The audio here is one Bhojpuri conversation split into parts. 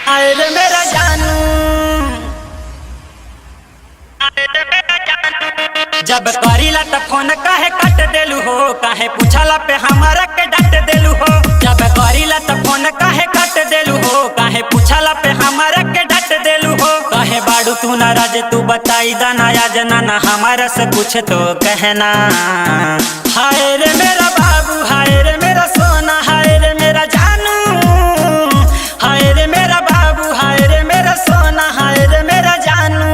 हाय रे मेरा जानू, जब करीला त फोन काहे काट देलू हो, काहे पूछला पे हमारा के डांट देलू हो। जब करीला त फोन काहे काट देलू हो, काहे पूछला पे हमारा के डांट देलू हो। काहे बाड़ू तू नाराज, तू बताई दाना आज ना हमारा से कुछ तो कहना। हाय रे मेरा बाबू, हाय रे मेरा सोना, हाय रे मेरा जानू, हाय रे मेरा बाबू, हाय रे मेरा सोना, हाय रे मेरा जानू।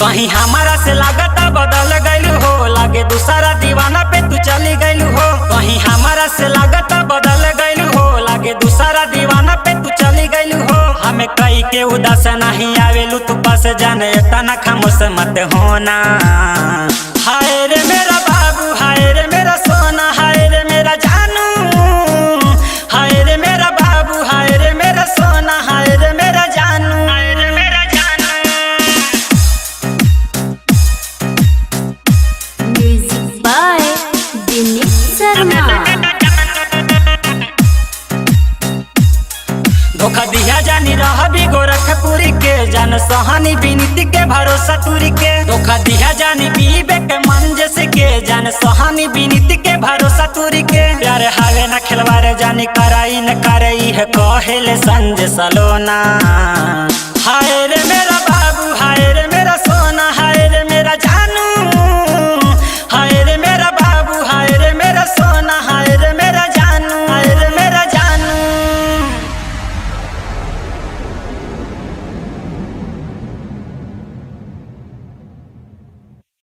कहीं हमारा से लागता बदल गईलू हो, लागे दूसरा दीवाना पे तू चली गईलू हो। कहीं हमारा से लागता बदल गईलू हो, लागे दूसरा दीवाना पे तू चली गईलू हो। हमें कई के उदास नहीं आवेलू, तू पास जाने तना खामोश मत होना। हाय रे मेरा बाबू, हाय रे मेरा सोना, हाय रे मेरा जानू, हाय रे मेरा बाबू, हाय रे मेरा सोना, हाय रे मेरा जानू। धोखा दिया जानी रहा भी गोरखपुरी के, जान सहानी विनीति के भरोसा तुरी के। धोखा दिया जानी बीबे के मंजस के, जान सहानी विनीति के भरोसा तुरी के। प्यार हावे न खिलवारे जानी कराई न करई है, कहेले संजय सलोना।